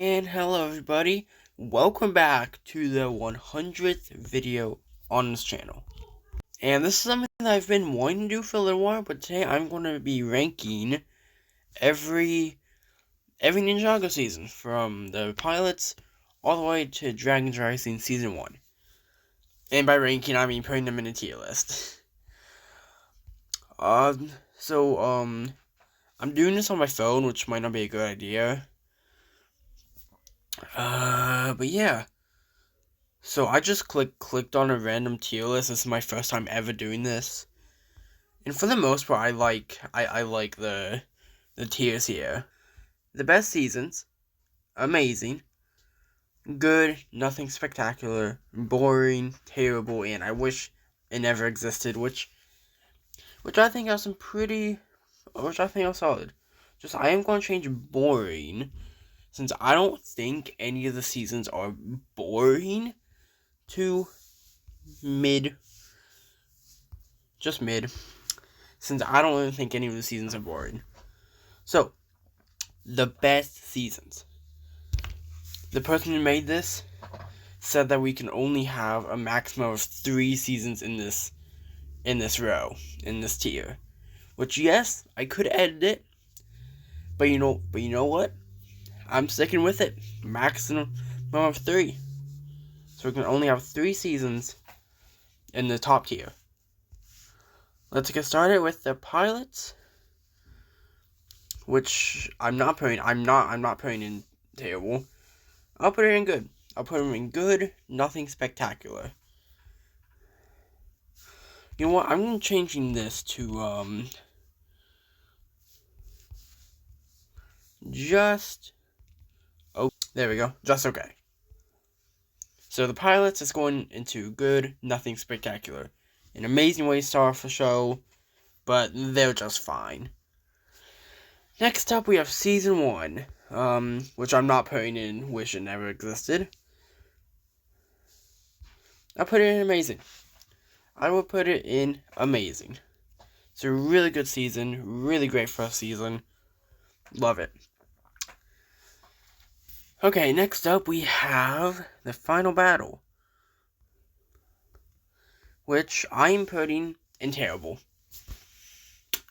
And hello everybody, welcome back to the 100th video on this channel. And this is something that I've been wanting to do for a little while, but today I'm going to be ranking every Ninjago season, from the pilots all the way to Dragon's Rising Season 1. And by ranking, I mean putting them in a tier list. I'm doing this on my phone, which might not be a good idea. But yeah. So I just clicked on a random tier list. This is my first time ever doing this, and for the most part, I like the tiers here. The best seasons: amazing, good, nothing spectacular, boring, terrible, and I wish it never existed. Which I think are some pretty, which I think are solid. Just I am going to change boring, since I don't think any of the seasons are boring, to mid. Just mid, since I don't even think any of the seasons are boring. So, the best seasons. The person who made this said that we can only have a maximum of 3 seasons in this row, in this tier. Which, yes, I could edit it, but you know what? I'm sticking with it. Maximum of 3. So we can only have 3 seasons in the top tier. Let's get started with the pilots, which I'm not putting in terrible. I'll put it in good. I'll put them in good, nothing spectacular. You know what? I'm changing this to just there we go. Just okay. So the pilots is going into good, nothing spectacular. An amazing way to start off the show, but they're just fine. Next up, we have Season 1, which I'm not putting in Wish It Never Existed. I put it in amazing. I will put it in amazing. It's a really good season, really great first season. Love it. Okay, next up we have the final battle, which I'm putting in terrible.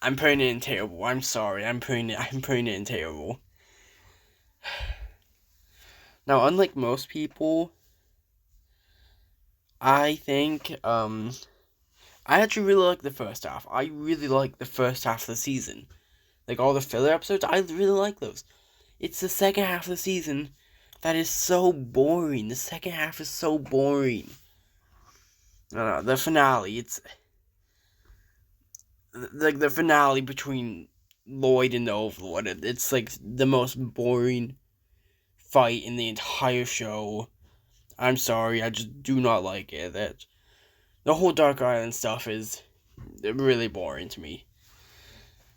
I'm putting it in terrible. I'm sorry. I'm putting it in terrible. Now, unlike most people, I think I actually really like the first half. I really like the first half of the season. Like all the filler episodes, I really like those. It's the second half of the season that is so boring. The second half is so boring. The finale, it's like the finale between Lloyd and the Overlord. It's like the most boring fight in the entire show. I'm sorry, I just do not like it. That the whole Dark Island stuff is really boring to me.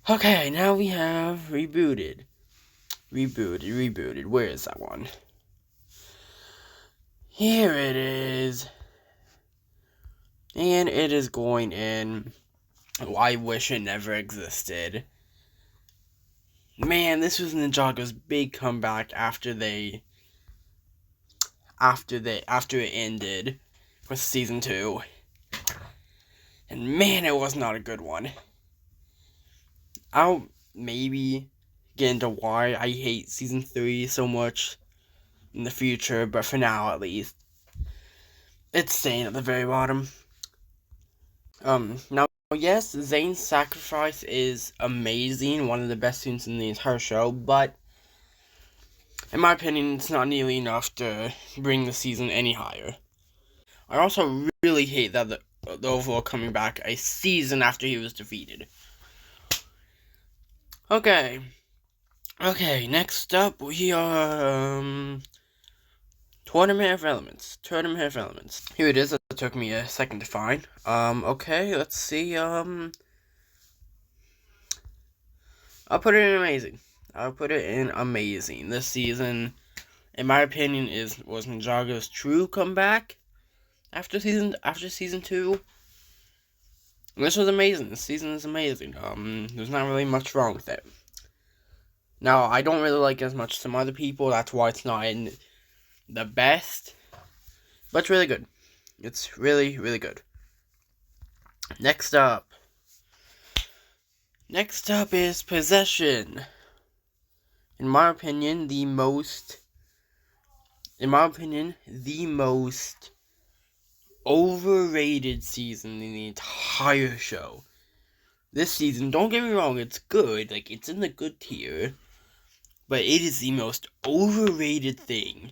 Okay, now we have rebooted. Where is that one? Here it is. And it is going in. Oh, I wish it never existed. Man, this was Ninjago's big comeback after it ended with Season 2. And man, it was not a good one. I'll maybe get into why I hate Season 3 so much in the future, but for now at least, it's staying at the very bottom. Now, yes, Zane's sacrifice is amazing, one of the best scenes in the entire show, but in my opinion, it's not nearly enough to bring the season any higher. I also really hate that the Overlord coming back a season after he was defeated. Okay, next up we are, Tournament of Elements. Here it is. It took me a second to find. Okay, let's see. I'll put it in amazing. This season, in my opinion, was Ninjago's true comeback after season 2. And this was amazing. This season is amazing. There's not really much wrong with it. Now, I don't really like it as much as some other people. That's why it's not in the best. But it's really good. It's really, really good. Next up is Possession. In my opinion, the most overrated season in the entire show. This season, don't get me wrong, it's good. Like, it's in the good tier. But it is the most overrated thing.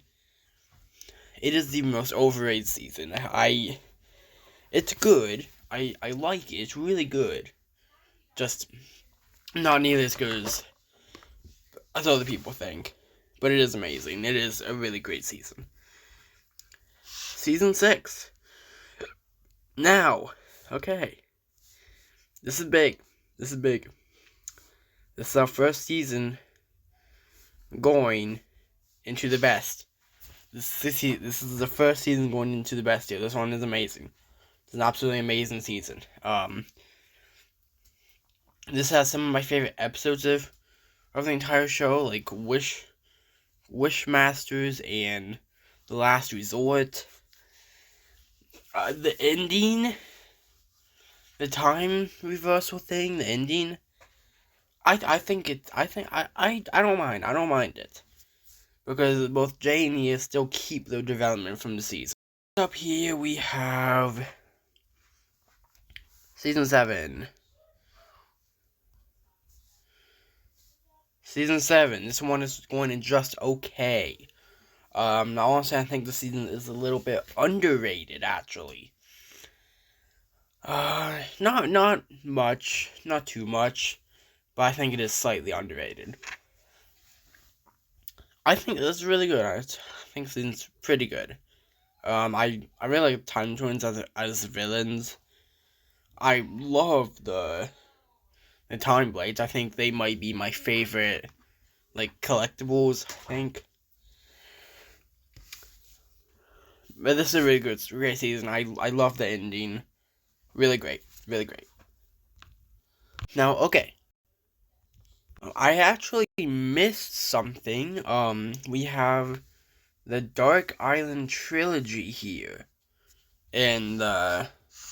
It is the most overrated season. It's good. I like it. It's really good. Just not nearly as good as other people think. But it is amazing. It is a really great season. Season 6. Now, okay. This is big. This is our first season going into the best. This is the first season going into the best tier. This one is amazing. It's an absolutely amazing season. This has some of my favorite episodes of the entire show, like Wishmasters and The Last Resort. The ending, the time reversal thing, the ending. I don't mind. I don't mind it. Because both Jay and Nia still keep their development from the season. Up here we have Season 7. Season 7. This one is going in just okay. Now honestly, I think the season is a little bit underrated, actually. Not much, not too much, but I think it is slightly underrated. I think this is really good. I think the season's pretty good. I really like Time Twins as villains. I love the Time Blades. I think they might be my favorite, like, collectibles, I think. But this is a really great season. I love the ending. Really great. Really great. Now, okay. I actually missed something. We have the Dark Island trilogy here. And,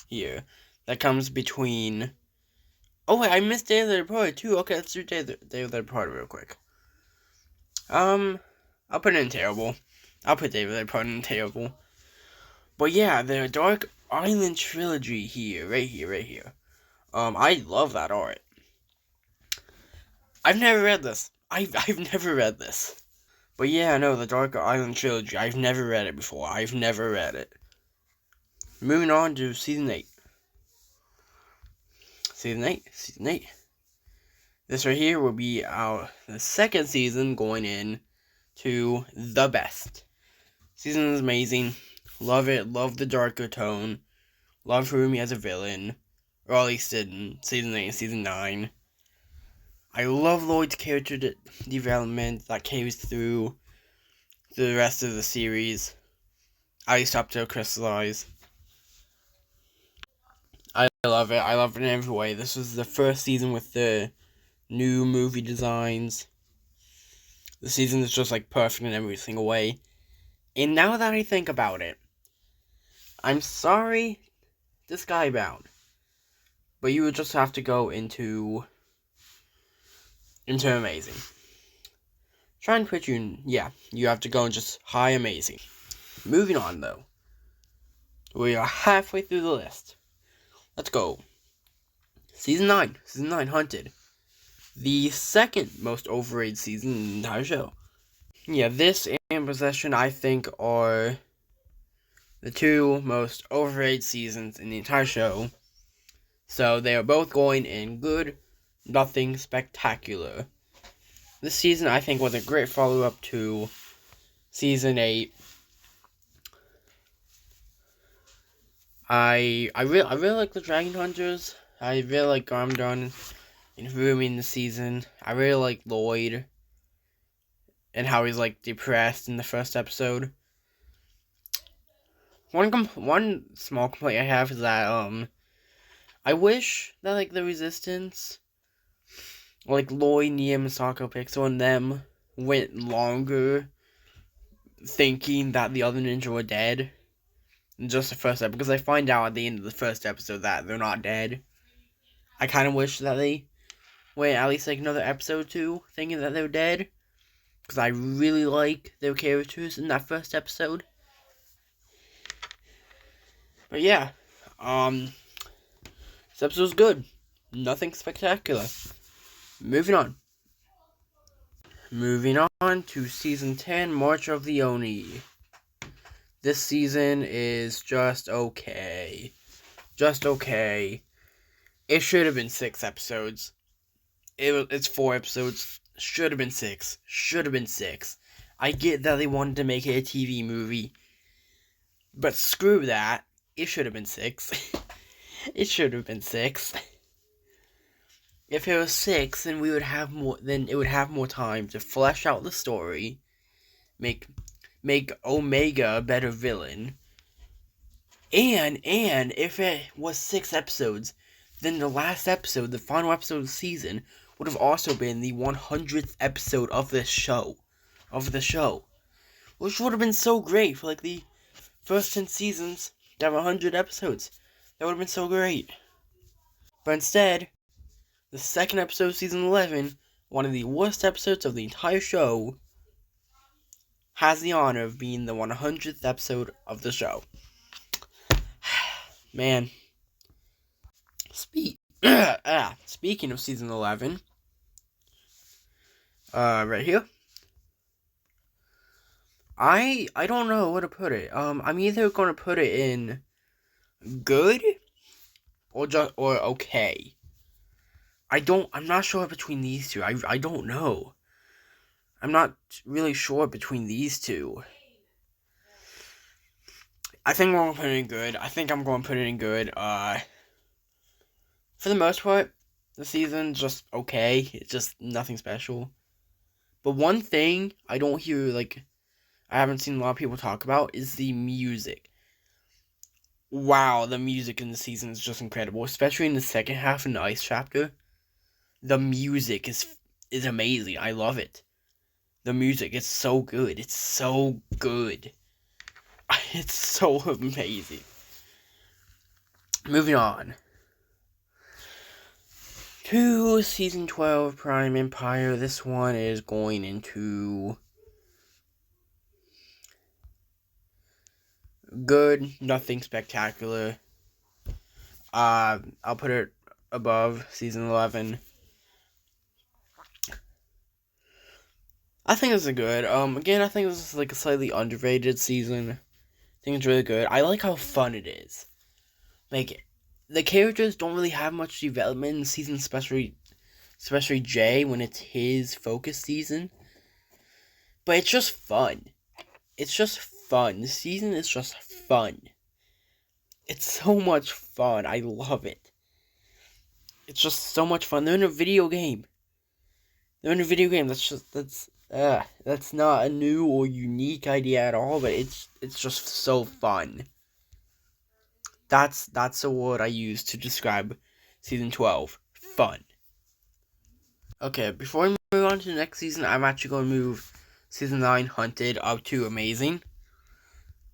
here. That comes between... Oh, wait, I missed Day of the Departed, too. Okay, let's do Day of the Departed real quick. I'll put it in terrible. I'll put Day of the Departed in terrible. But yeah, the Dark Island trilogy here. Right here. I love that art. I've never read this. I've never read this. But yeah, no, the Dark Island trilogy. I've never read it before. I've never read it. Moving on to Season 8. Season 8. This right here will be the second season going in to the best. Season is amazing. Love it. Love the darker tone. Love Rumi as a villain. Or at least in Season 8 and Season 9. I love Lloyd's character development that carries through the rest of the series. At least up to Crystallize. I love it. I love it in every way. This was the first season with the new movie designs. The season is just like perfect in every single way. And now that I think about it, I'm sorry to Skybound, but you would just have to go into Amazing. Trying to put you in, yeah, you have to go and just high Amazing. Moving on though. We are halfway through the list. Let's go. Season 9, Hunted. The second most overrated season in the entire show. Yeah, this and Possession, I think, are the two most overrated seasons in the entire show. So they are both going in good, nothing spectacular. This season, I think, was a great follow-up to Season 8. I really like the Dragon Hunters. I really like Garmadon and Rumi in the season. I really like Lloyd and how he's like depressed in the first episode. One small complaint I have is that I wish that like the Resistance like Lloyd, Nia, Misako, Pixel, and them went longer thinking that the other ninja were dead than just the first episode, because I find out at the end of the first episode that they're not dead. I kind of wish that they went at least like another episode or two thinking that they were dead, because I really like their characters in that first episode. But yeah, this episode's good. Nothing spectacular. Moving on. Moving on to Season 10, March of the Oni. This season is just okay. Just okay. It should have been 6 episodes. It's 4 episodes. Should have been 6. Should have been 6. I get that they wanted to make it a TV movie. But screw that. It should have been 6. It should have been 6. If it was 6, then we would have more. Then it would have more time to flesh out the story, make Omega a better villain. And if it was 6 episodes, then the last episode, the final episode of the season, would have also been the 100th episode of the show, which would have been so great for like the first 10 seasons to have 100 episodes. That would have been so great. But instead, the second episode of season 11, one of the worst episodes of the entire show, has the honor of being the 100th episode of the show. Man. Speaking of season 11, right here, I don't know where to put it. I'm either gonna put it in good or okay. I'm not sure between these two. I don't know. I'm not really sure between these two. I think I'm going to put it in good. For the most part, the season's just okay. It's just nothing special. But one thing I don't hear, I haven't seen a lot of people talk about is the music. Wow, the music in the season is just incredible. Especially in the second half in the Ice chapter. The music is amazing. I love it. The music is so good. It's so good. It's so amazing. Moving on to Season 12, Prime Empire. This one is going into good, nothing spectacular. I'll put it above Season 11. I think it's a good. Again, I think this is like a slightly underrated season. I think it's really good. I like how fun it is. Like, the characters don't really have much development in the season, especially Jay when it's his focus season. But it's just fun. It's just fun. The season is just fun. It's so much fun. I love it. It's just so much fun. They're in a video game. That's not a new or unique idea at all, but it's just so fun. That's the word I use to describe season 12. Fun. Okay, before we move on to the next season, I'm actually going to move season 9, Hunted, up to Amazing.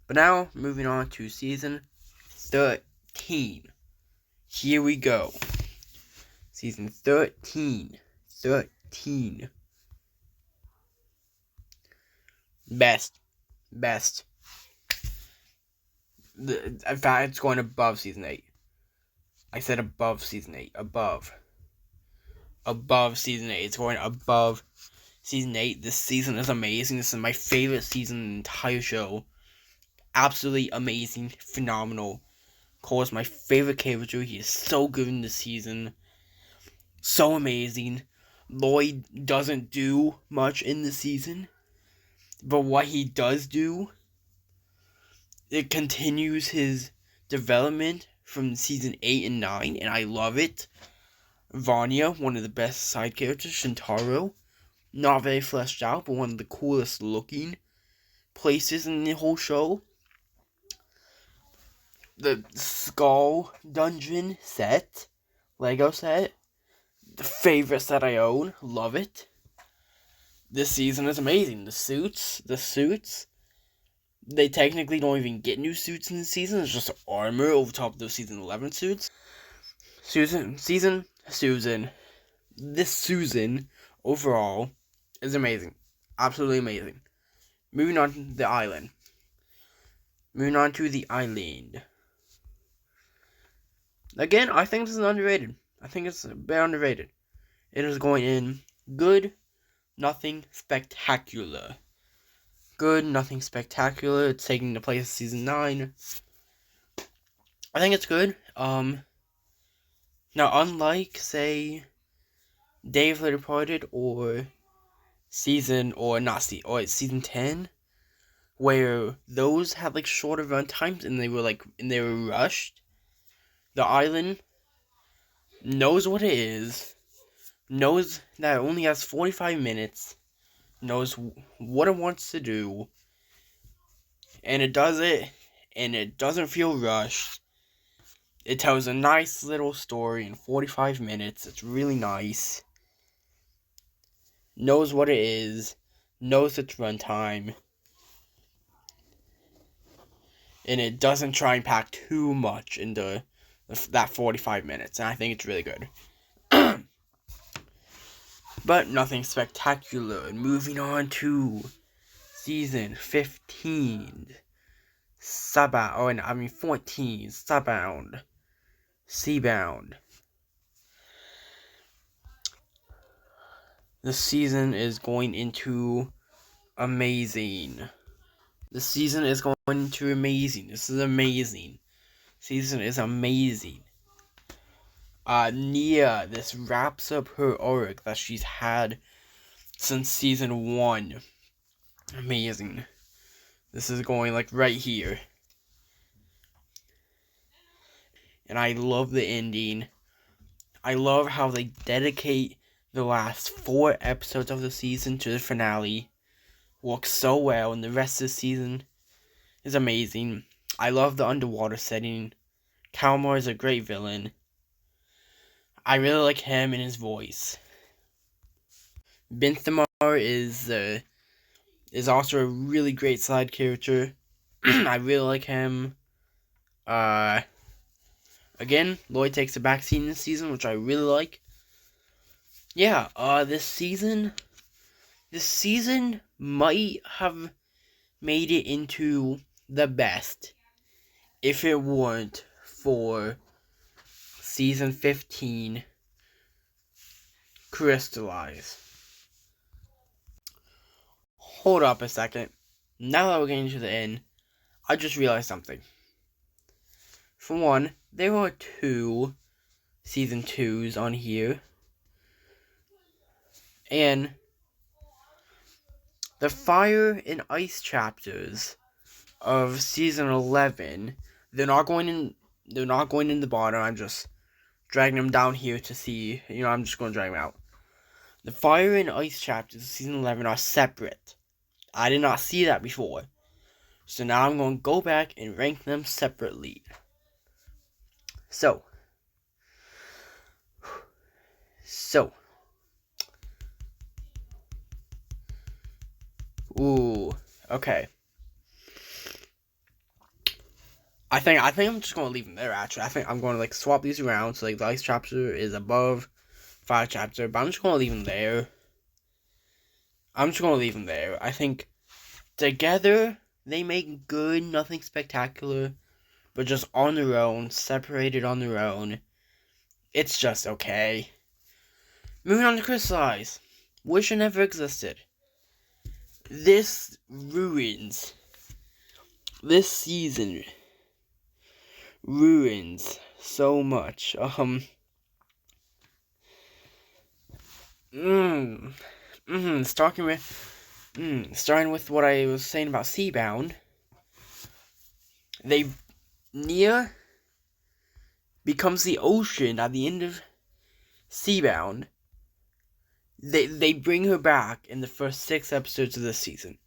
But now, moving on to season 13. Here we go. Season 13. Best. In fact, it's going above season 8. I said above season 8. Above season 8. It's going above season 8. This season is amazing. This is my favorite season in the entire show. Absolutely amazing. Phenomenal. Cole is my favorite character. He is so good in this season. So amazing. Lloyd doesn't do much in the season. But what he does do, it continues his development from season 8 and 9, and I love it. Vanya, one of the best side characters. Shintaro, not very fleshed out, but one of the coolest looking places in the whole show. The Skull Dungeon set, Lego set, the favorite set I own. Love it. This season is amazing. The suits. They technically don't even get new suits in the season. It's just armor over top of those season 11 suits. Susan. This Susan, overall, is amazing. Absolutely amazing. Moving on to the island. Again, I think this is underrated. I think it's a bit underrated. It is going in good, nothing spectacular. Good, nothing spectacular. It's taking the place of season 9. I think it's good. Now, unlike, say, Day of the Departed or season 10, where those had like shorter run times and they were rushed, the island knows what it is, knows that it only has 45 minutes, knows what it wants to do, and it does it, and it doesn't feel rushed. It tells a nice little story in 45 minutes. It's really nice. Knows what it is, knows its runtime, and it doesn't try and pack too much into that 45 minutes, and I think it's really good. But nothing spectacular. Moving on to season 15, 14, Seabound. The season is going into amazing. This is amazing. Season is amazing. Nia, this wraps up her arc that she's had since season 1. Amazing. This is going like right here. And I love the ending. I love how they dedicate the last 4 episodes of the season to the finale. Works so well, and the rest of the season is amazing. I love the underwater setting. Kalmar is a great villain. I really like him and his voice. Binthamar is also a really great side character. I really like him. Again, Lloyd takes a backseat in this season, which I really like. Yeah, this season might have made it into the best if it weren't for season 15, Crystallize. Hold up a second. Now that we're getting to the end, I just realized something. For one, there are 2 season 2s on here. And the fire and ice chapters of season 11, they're not going in the bottom. I'm just dragging them down here to see, I'm just going to drag them out. The fire and ice chapters of season 11 are separate. I did not see that before. So now I'm going to go back and rank them separately. So. Ooh, okay. I think I'm just going to leave them there, actually. I think I'm going to, swap these around. So, the ice chapter is above fire chapter. But I'm just going to leave them there. I think together, they make good, nothing spectacular. But just on their own, separated on their own, it's just okay. Moving on to Crystallize. Wish it never existed. This season ruins so much. Starting with what I was saying about Seabound. Nia becomes the ocean at the end of Seabound. They bring her back in the first 6 episodes of this season.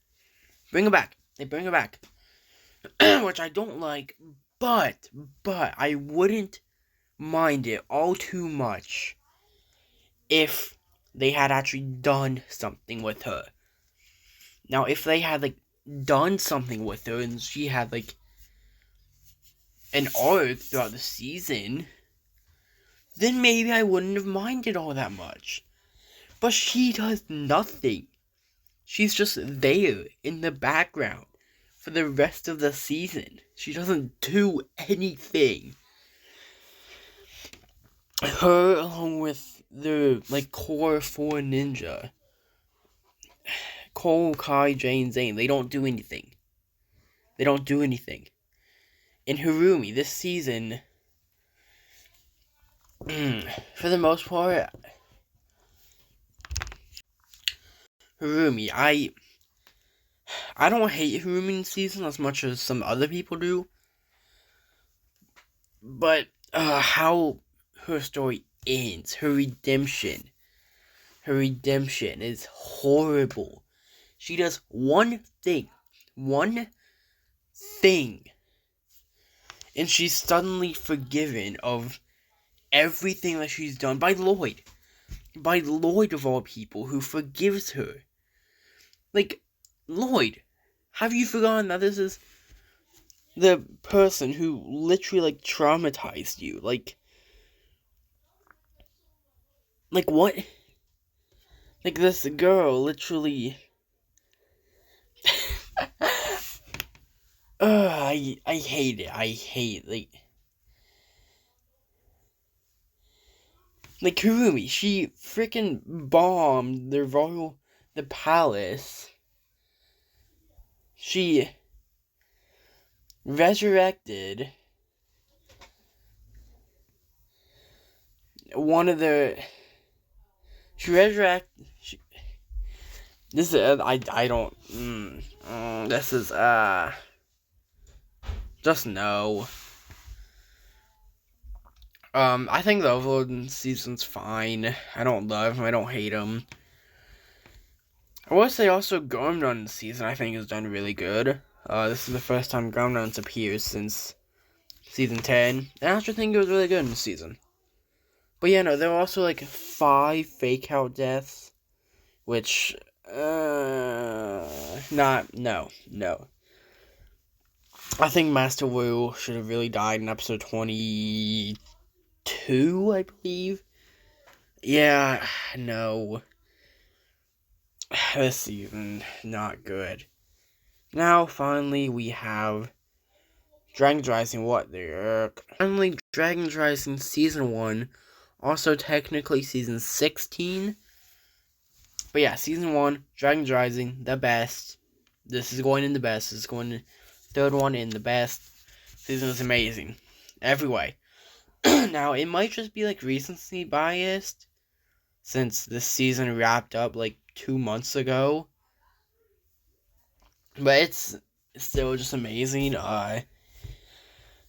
They bring her back. Which I don't like, but I wouldn't mind it all too much if they had actually done something with her. Now, if they had, like, done something with her and she had, like, an arc throughout the season, then maybe I wouldn't have minded all that much. But she does nothing. She's just there in the background for the rest of the season. She doesn't do anything. Her, along with the, like, core 4 ninja, Cole, Kai, Jay, and Zane, they don't do anything. They don't do anything. And Harumi, this season, for the most part, Harumi, I don't hate Harumi this season as much as some other people do. But how her story ends, her redemption is horrible. She does one thing, and she's suddenly forgiven of everything that she's done by Lloyd of all people, who forgives her. Like, Lloyd, have you forgotten that this is the person who literally, like, traumatized you? Like what? Like, this girl literally... I hate it. I hate, like, Kurumi, she freaking bombed the palace. She resurrected one of the... This is, I don't... this is, just no. I think the Overlord season's fine. I don't love him, I don't hate him. I will say also Gormdon's season, I think, has done really good. This is the first time Gormdon's appears since season 10. And I actually think it was really good in the season. But yeah, no, there were also, like, 5 fake-out deaths. Which, no. I think Master Wu should have really died in episode 22, I believe. Yeah, no. This season, not good. Now, finally, we have Dragon's Rising, Finally, Dragon's Rising Season 1, also technically Season 16. But yeah, Season 1, Dragon's Rising, the best. This is going in the best. This is going to third one in the best. Season is amazing. Every way. Now, it might just be, like, recency biased, since this season wrapped up, like, 2 months ago. But it's still just amazing.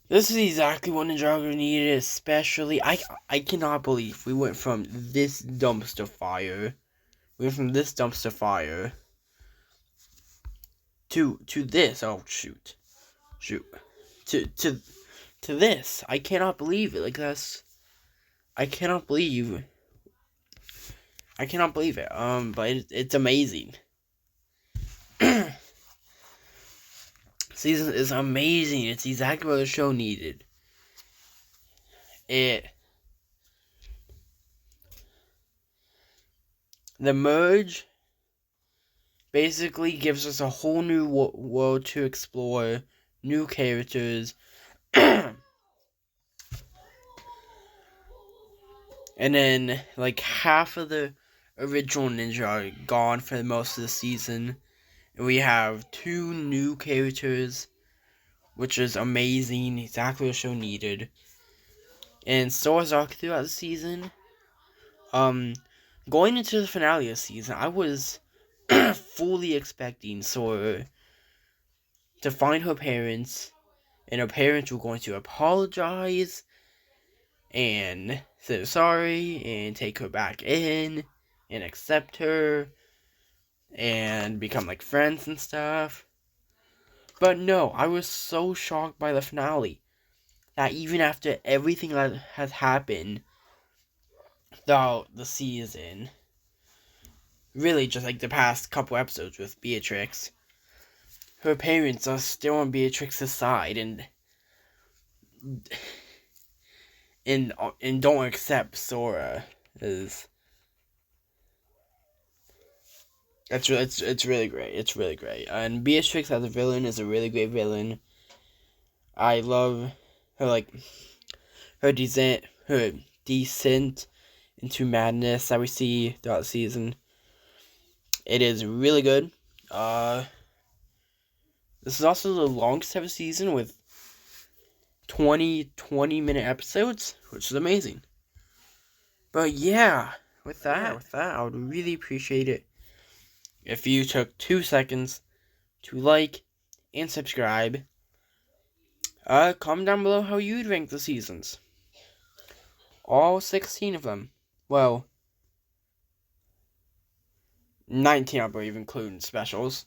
This is exactly what Ninjago needed, especially... I cannot believe we went from this dumpster fire... to this. Oh, shoot. To this. I cannot believe it. Like, that's... I cannot believe it. But it's amazing. Season is amazing. It's exactly what the show needed. The merge basically gives us a whole new world to explore, new characters, and then, like, half of the original ninja are gone for most of the season, and we have 2 new characters, which is amazing, exactly what the show needed. And Sora's arc throughout the season, going into the finale of the season, I was fully expecting Sora to find her parents, and her parents were going to apologize and say sorry and take her back in and accept her and become, like, friends and stuff. But no, I was so shocked by the finale that even after everything that has happened, throughout the season. Really, just like the past couple episodes with Beatrix. Her parents are still on Beatrix's side and don't accept Sora as. It's really great. It's really great. And Beatrix as a villain is a really great villain. I love her her descent into madness that we see throughout the season. It is really good. This is also the longest ever season with 20-minute episodes, which is amazing. But yeah, with that, I would really appreciate it if you took 2 seconds to like and subscribe. Comment down below how you'd rank the seasons. All 16 of them. Well, 19, I believe, including specials.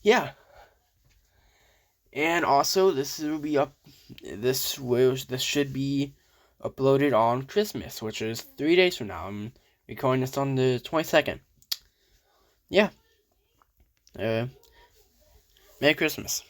Yeah. And also, this should be uploaded on Christmas, which is 3 days from now. I'm recording this on the 22nd. Yeah. Merry Christmas.